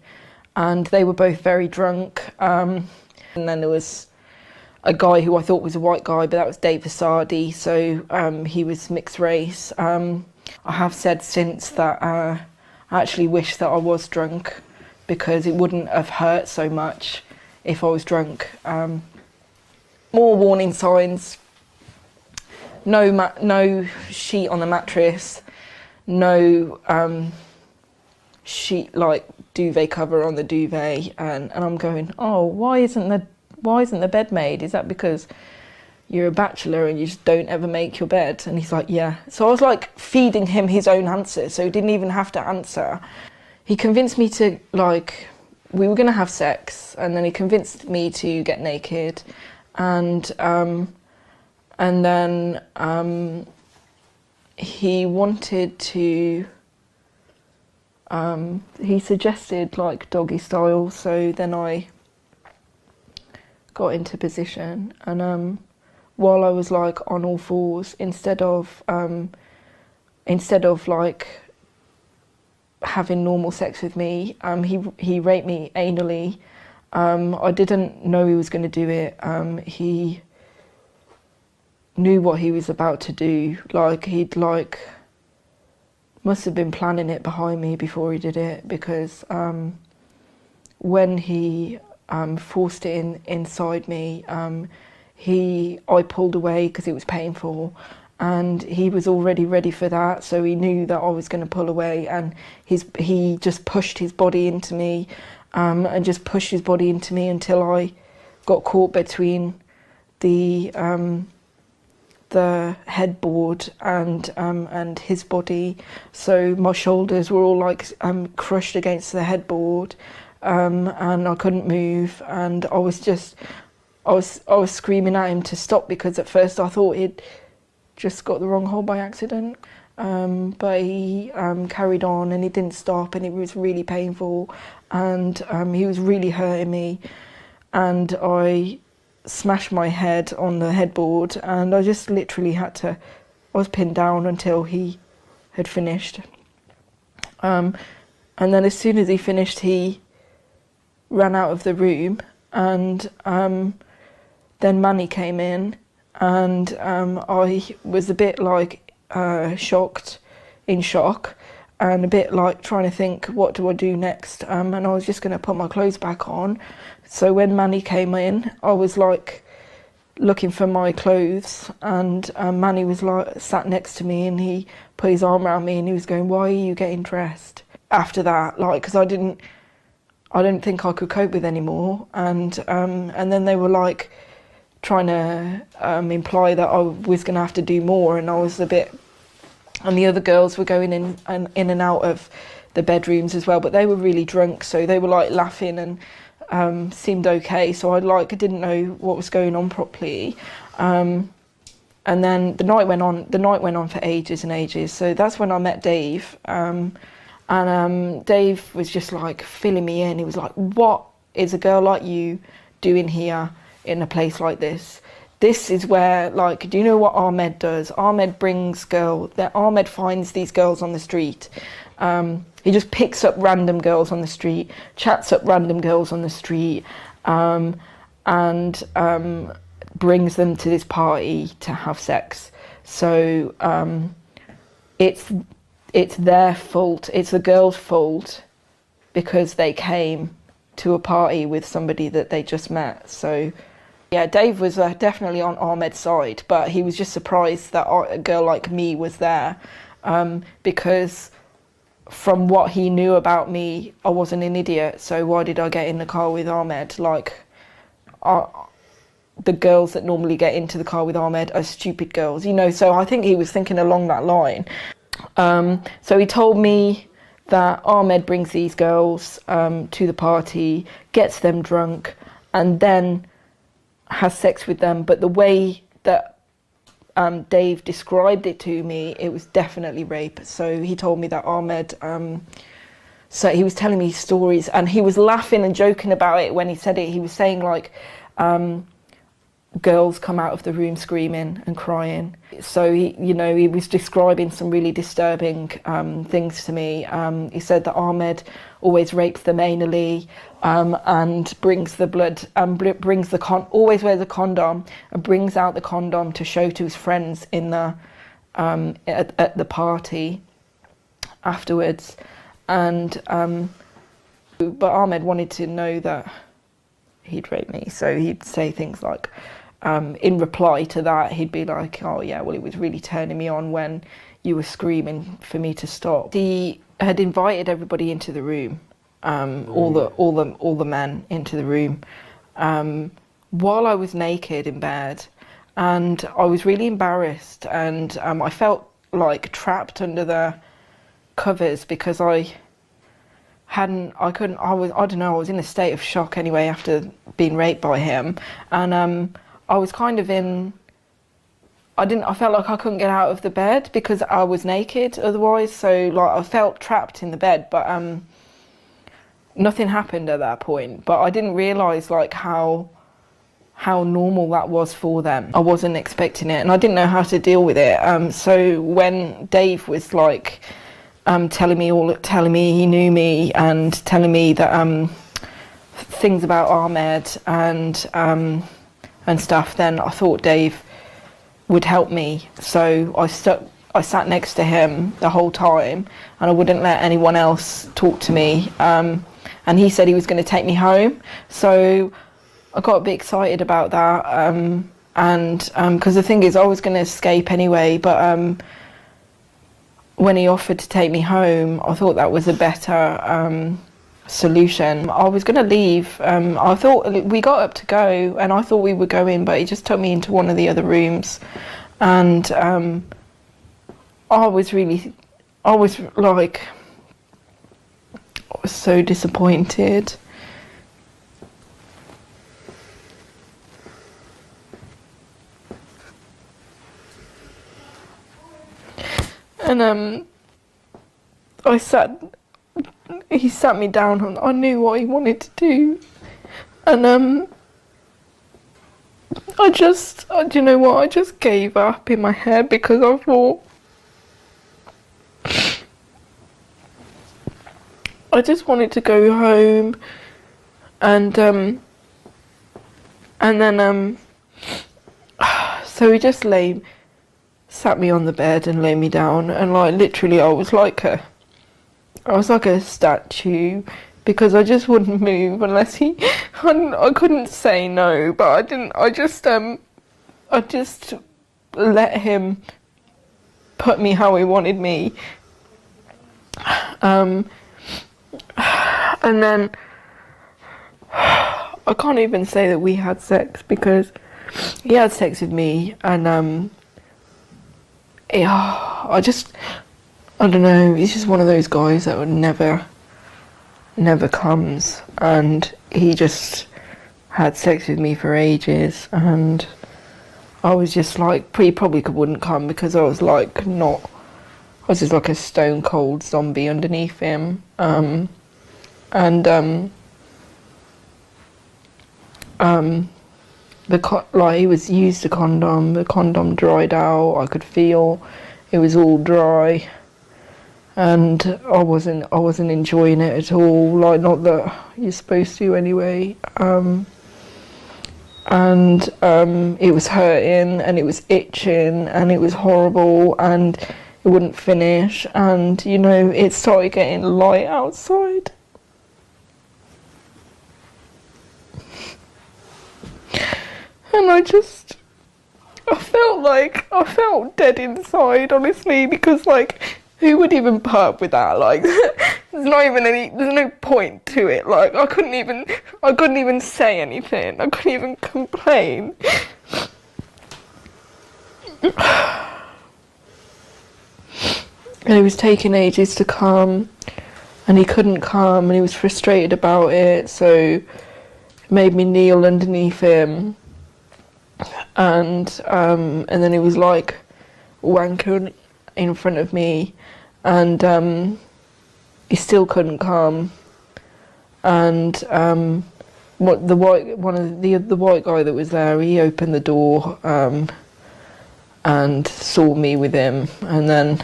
and they were both very drunk. And then there was a guy who I thought was a white guy, but that was Dave Vasardi, so he was mixed race. I have said since that I actually wish that I was drunk, because it wouldn't have hurt so much if I was drunk. More warning signs. No sheet on the mattress. No sheet, like duvet cover on the duvet. And I'm going, oh, why isn't the bed made? Is that because you're a bachelor and you just don't ever make your bed? And he's like, yeah. So I was like feeding him his own answers, so he didn't even have to answer. He convinced me to, like, we were going to have sex, and then he convinced me to get naked, and then he wanted to, he suggested, like, doggy style, so then I got into position, and while I was, like, on all fours, instead of like, having normal sex with me, he raped me anally. I didn't know he was going to do it. He knew what he was about to do. Like, he'd must have been planning it behind me before he did it, because when he forced it inside me, I pulled away because it was painful. And he was already ready for that, so he knew that I was going to pull away, and he just pushed his body into me, and just pushed his body into me until I got caught between the headboard and his body. So my shoulders were all like crushed against the headboard, and I couldn't move, and I was screaming at him to stop, because at first I thought he'd just got the wrong hole by accident, but he carried on, and he didn't stop, and it was really painful, and he was really hurting me, and I smashed my head on the headboard, and I just literally I was pinned down until he had finished. And then as soon as he finished, he ran out of the room, and then Manny came in, and I was a bit like in shock, and a bit like trying to think, what do I do next? And I was just going to put my clothes back on. So when Manny came in, I was like looking for my clothes, and Manny was like sat next to me, and he put his arm around me, and he was going, why are you getting dressed? After that, like, because I didn't think I could cope with anymore, and then they were like trying to imply that I was going to have to do more, and I was a bit, and the other girls were going in and out of the bedrooms as well, but they were really drunk, so they were like laughing and seemed okay, so I didn't know what was going on properly, and And then the night went on for ages and ages. So that's when I met Dave. Dave was just like filling me in. He was like, what is a girl like you doing here in a place like this? This is where, like, do you know what Ahmed does? Ahmed Ahmed finds these girls on the street. He just picks up random girls on the street, chats up random girls on the street, and brings them to this party to have sex. So it's their fault, it's the girl's fault, because they came to a party with somebody that they just met. So yeah, Dave was definitely on Ahmed's side, but he was just surprised that a girl like me was there, because from what he knew about me, I wasn't an idiot. So why did I get in the car with Ahmed? Like, the girls that normally get into the car with Ahmed are stupid girls, you know. So I think he was thinking along that line. So he told me that Ahmed brings these girls to the party, gets them drunk, and then has sex with them. But the way that Dave described it to me, it was definitely rape. So he told me that Ahmed, so he was telling me stories, and he was laughing and joking about it when he said it. He was saying, like, girls come out of the room screaming and crying. So he was describing some really disturbing things to me. He said that Ahmed always rapes them anally, and brings the blood, always wears a condom, and brings out the condom to show to his friends in the at the party afterwards. And but Ahmed wanted to know that he'd rape me, so he'd say things like, in reply to that, he'd be like, oh yeah, well, it was really turning me on when you were screaming for me to stop. He had invited everybody into the room, all the men into the room, while I was naked in bed, and I was really embarrassed, and I felt like trapped under the covers because I was in a state of shock anyway after being raped by him, and I was kind of I felt like I couldn't get out of the bed because I was naked otherwise, so like I felt trapped in the bed, but nothing happened at that point. But I didn't realise like how normal that was for them. I wasn't expecting it, and I didn't know how to deal with it. So when Dave was like telling me he knew me and telling me that things about Ahmed and stuff, then I thought Dave would help me. So I sat next to him the whole time, and I wouldn't let anyone else talk to me. And he said he was going to take me home. So I got a bit excited about that. And because the thing is, I was going to escape anyway, but when he offered to take me home, I thought that was a better solution. I was going to leave. I thought we got up to go, and I thought we were going, but he just took me into one of the other rooms, and I was so disappointed. And he sat me down, and I knew what he wanted to do, and do you know what, I just gave up in my head because I thought I just wanted to go home, and then so he just sat me on the bed and laid me down, and like literally I was like a statue, because I just wouldn't move unless I couldn't say no, but I just let him put me how he wanted me. And then I can't even say that we had sex, because he had sex with me, and I don't know, he's just one of those guys that would never comes, and he just had sex with me for ages, and I was just like, he probably wouldn't come because I was like I was just like a stone cold zombie underneath him. He was used the condom dried out. I could feel it was all dry, and I wasn't enjoying it at all. Like, not that you're supposed to anyway. It was hurting and it was itching and it was horrible and it wouldn't finish, and you know, it started getting light outside. And I felt dead inside, honestly, because like, who would even put up with that? Like, there's no point to it. Like, I couldn't even say anything. I couldn't even complain. And it was taking ages to come, and he couldn't come, and he was frustrated about it, so it made me kneel underneath him. And then he was like wanking in front of me, and he still couldn't come. And the white guy that was there, he opened the door and saw me with him, and then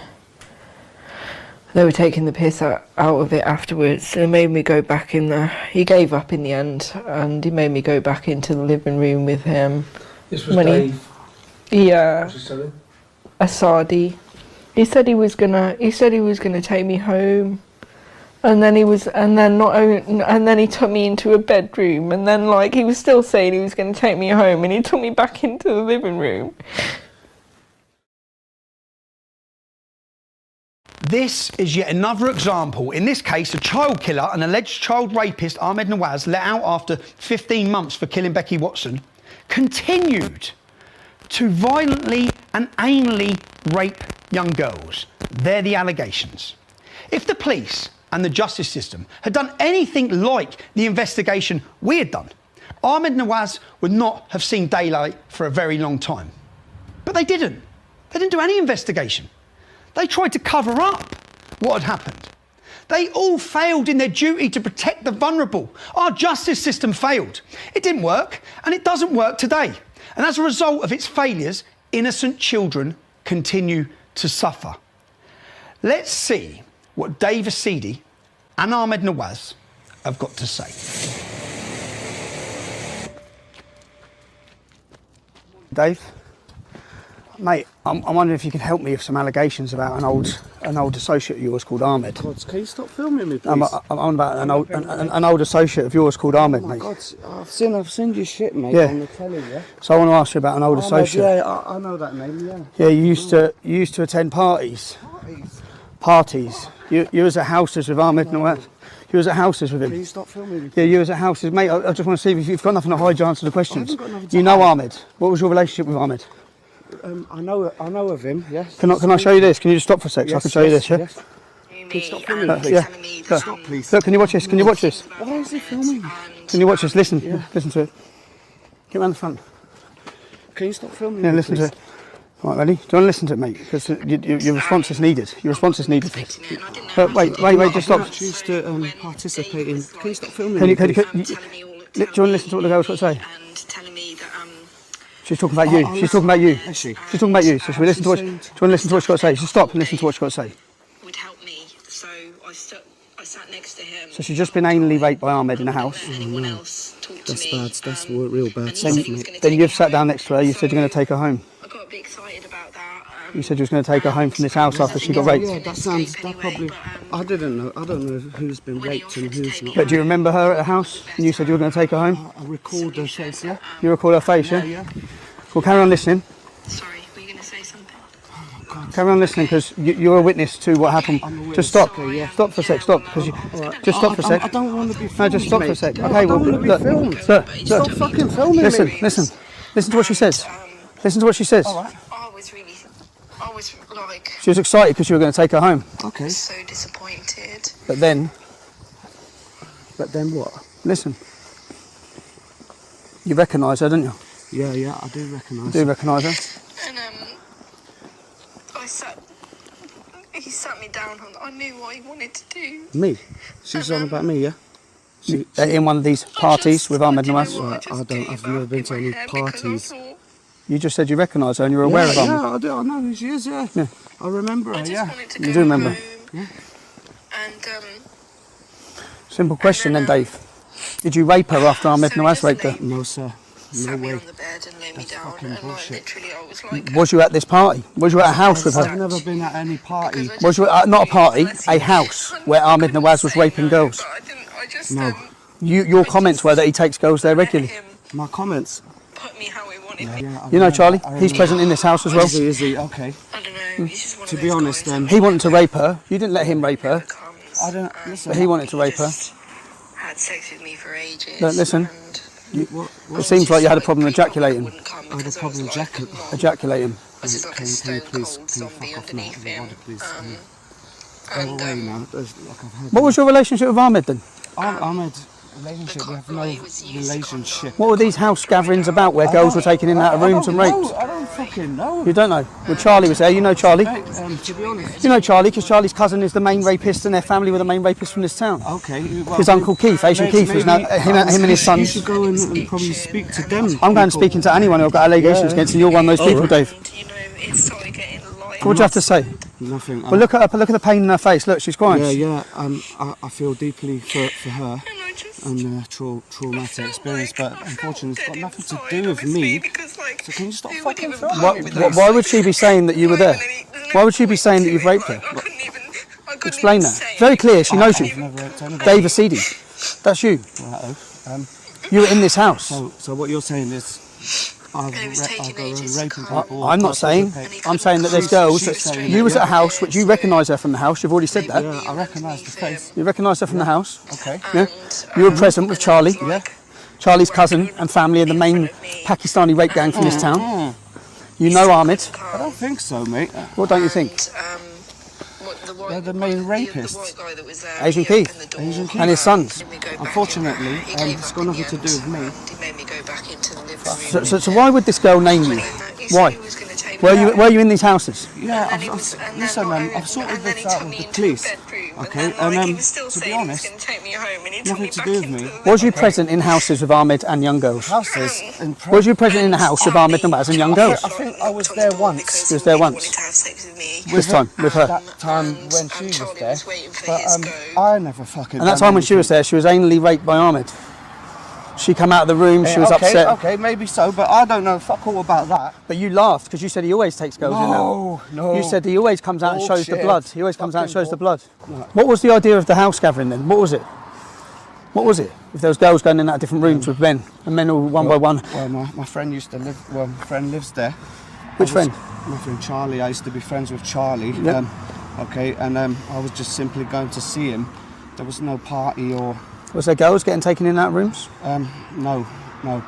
they were taking the piss out of it afterwards. It made me go back in there. He gave up in the end, and he made me go back into the living room with him. This was Dave. Yeah. What's he selling? Asadi. He said he was gonna take me home, and then he took me into a bedroom, and then like he was still saying he was gonna take me home, and he took me back into the living room. This is yet another example. In this case, a child killer, an alleged child rapist, Ahmed Nawaz, let out after 15 months for killing Becky Watson, continued to violently and anally rape young girls. They're the allegations. If the police and the justice system had done anything like the investigation we had done, Ahmed Nawaz would not have seen daylight for a very long time. But they didn't. They didn't do any investigation. They tried to cover up what had happened. They all failed in their duty to protect the vulnerable. Our justice system failed. It didn't work, and it doesn't work today. And as a result of its failures, innocent children continue to suffer. Let's see what Dave Asidi and Ahmed Nawaz have got to say. Dave? Mate, I'm wondering if you can help me with some allegations about an old associate of yours called Ahmed. God, can you stop filming me, please? I'm on about an old associate of yours called Ahmed, mate. God, I've seen your shit, mate, yeah. on the telly, yeah? So I want to ask you about an old associate. Yeah, I know that name, yeah. Yeah, you used to attend parties. Parties. You was at houses with Ahmed Nawaz. You was at houses with him. Please stop filming me. Yeah, you was at houses. Mate, I just want to see if you've got nothing to hide, you answer the questions. I haven't got nothing to You know hide. Ahmed. What was your relationship with Ahmed? I know of him, yes. Can I show you this? Can you just stop for a sec so I can show you this, yeah? Yes. Please stop filming me, please. Yeah. Stop, please. Look, can you watch this? Can you watch this? Why is he filming? Can you watch this? Listen. Listen to it. Get round the front. Can you stop filming Yeah, me, listen please? to it. Right, ready? Do you want to listen to it, mate? Because your response is needed. Your response is needed. Wait, just stop. I choose to participate in... Can you stop filming Do me, you please? want to listen to what the girl's got to say? She's talking about you. She's talking about you. Is she? She's talking about you. So should we listen to what? Do you want to listen to what she's got to say? Just stop and listen to what she's got to say. Would help me, so I sat next to him. So she's just been anally raped by Ahmed in a house. Anyone else talk to me? That's real bad stuff, stuff, mate. Then you've sat down next to her. You said you're going to take her home. I got a bit excited about that. You said you was going to take her home from this house after she got raped. Yeah, that probably... I don't know who's been raped and who's not. But do you remember her at the house? And you said you were going to take her home? I recalled her face, yeah? You recall her face, yeah? Yeah. Well, carry on listening. Sorry, were you going to say something? Oh, God. Carry on listening, because you're a witness to what happened. Just stop. Okay, yeah. Stop for a sec. Stop. Because just stop for a sec. I don't want to be filmed. No, just stop for a sec. Yeah, Okay, I don't well, want to look, be filmed. look. Stop fucking filming me. Listen to what she says. Listen to what she says. All right. I was like... She was excited because you were going to take her home. Okay. So disappointed. But then what? Listen. You recognise her, don't you? Yeah, yeah, I do recognise her. Do you recognise her? And he sat me down on. I knew what he wanted to do. Me? She's on about me, yeah? In one of these parties with Ahmed Nawaz? I've never been to any parties. You just said you recognise her and you're aware of her. Yeah, I do. I know who she is. Yeah, I remember her. Yeah, you do remember. Yeah. And simple question then, Dave. Did you rape her after Ahmed Nawaz raped her? No, sir. No way. on the bed and lay me down, and like literally, I was like. Was you at this party? Was you at a house with her? I've never been at any party. Was you at, not a party, a house where Ahmed Nawaz was raping girls? No. Your comments were that he takes girls there regularly. My comments. Put me how he wanted me. You know Charlie, he's present in this house as well. Is he? Okay. I don't know. He's just one To be honest, he wanted to rape her. You didn't let him rape her. I don't listen. But he wanted to rape her. Had sex with me for ages. Don't listen. It seems like you had a problem ejaculating. I had a problem ejaculating. I was just like a stone cold zombie underneath him. What was your relationship with Ahmed then? Ahmed, relationship, we have no relationship. What were these house gatherings about where girls were taken in and out of rooms and raped? I don't fucking know. You don't know? Well, Charlie was there. You know Charlie? To be honest. You know Charlie because Charlie's cousin is the main rapist and their family were the main rapists from this town. Okay. Well, his uncle Keith, Asian Keith, is now him and his sons. You should go and probably speak to them. I'm going speaking to anyone who've got allegations against, and you're one of those people, Dave. What do you have to say? Nothing. Well, look at the pain in her face. Look, she's crying. Yeah. I feel deeply for her and traumatic experience, but unfortunately, it's got nothing to do with me. So can you stop fucking throwing me? Why would she be saying that you were there? Why would she be saying that you've raped her? Explain that. Very clear. She knows you. Dave Asidi. That's you. You were in this house. So what you're saying is. I've raping people. I'm not saying. I'm saying that there's girls. You was at a house, which you recognise her from the house. You've already said that. Yeah, I recognise the face. You recognise her from the house. Okay. Yeah. You were present with Charlie. Yeah. Charlie's cousin and family are the main Pakistani rape gang from this town. You know Ahmed. I don't think so, mate. What don't you think? They're the main rapists. Asian Keith. And his sons. Unfortunately, it's got nothing to do with me. So why would this girl name you? Why? Were you in these houses? Yeah, listen, I've sorted this out with the police. Okay, and to be honest, nothing to do with me. Was you present in houses with Ahmed and young girls? Houses? Was you present in a house with Ahmed Nawaz and young girls? I think I was there once. You was there once? This time, with her? That time when she was there, but I never fucking... And that time when she was there, she was anally raped by Ahmed. She came out of the room, she was upset. Okay, maybe so, but I don't know fuck all about that. But you laughed because you said he always takes girls in there. No. You said he always comes out and shows the blood. He always comes out and shows the blood. What was the idea of the house gathering then? What was it? What was it? If there was girls going in and out of different rooms with men, and men all one by one. Well, my friend used to live, my friend lives there. Which friend? My friend Charlie. I used to be friends with Charlie. Yep. Okay, and I was just simply going to see him. There was no party or... Was there girls getting taken in and out of rooms? No. No?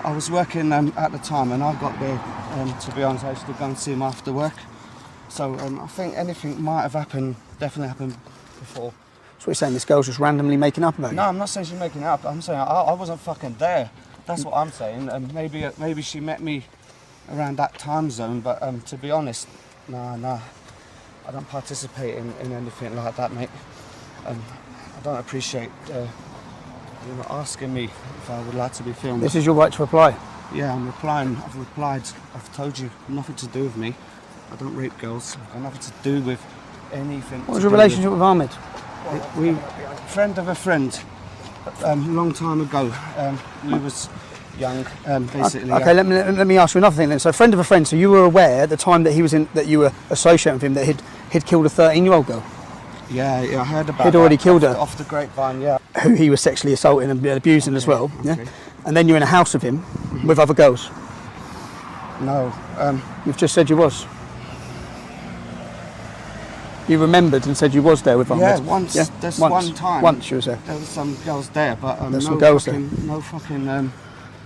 I was working at the time and I got there, to be honest, I used to go and see him after work. So I think anything might have happened, definitely happened before. So what you're saying, this girl's just randomly making up about you? No, I'm not saying she's making it up. I'm saying I wasn't fucking there. That's what I'm saying. Maybe she met me around that time zone, but to be honest, no. I don't participate in anything like that, mate. I don't appreciate you asking me if I would like to be filmed. This is your right to reply? Yeah, I'm replying. I've replied. I've told you, nothing to do with me. I don't rape girls. I've got nothing to do with anything. What was your relationship with Ahmed? We friend of a friend. Long time ago. We was young, basically. Okay, let me ask you another thing then. So, friend of a friend. So you were aware at the time that he was in, that you were associating with him, that he'd killed a 13-year-old girl. Yeah, I heard about. He'd already killed her off the grapevine. Yeah. Who he was sexually assaulting and abusing as well. Yeah. Okay. And then you're in a house with him with other girls. No. You've just said you was. You remembered and said you was there with Ahmed. Yeah, once. Yeah? There's one time. Once you was there. There was some girls there, but there's some girls there. No fucking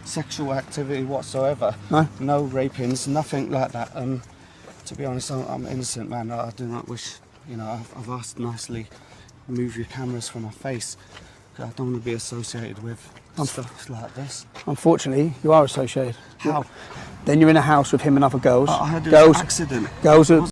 sexual activity whatsoever. No. No rapings, nothing like that. To be honest, I'm innocent, man. I do not wish. You know, I've asked nicely, move your cameras from my face. I don't want to be associated with stuff like this. Unfortunately, you are associated. How? Then you're in a house with him and other girls. I had an girls, accident. Girls are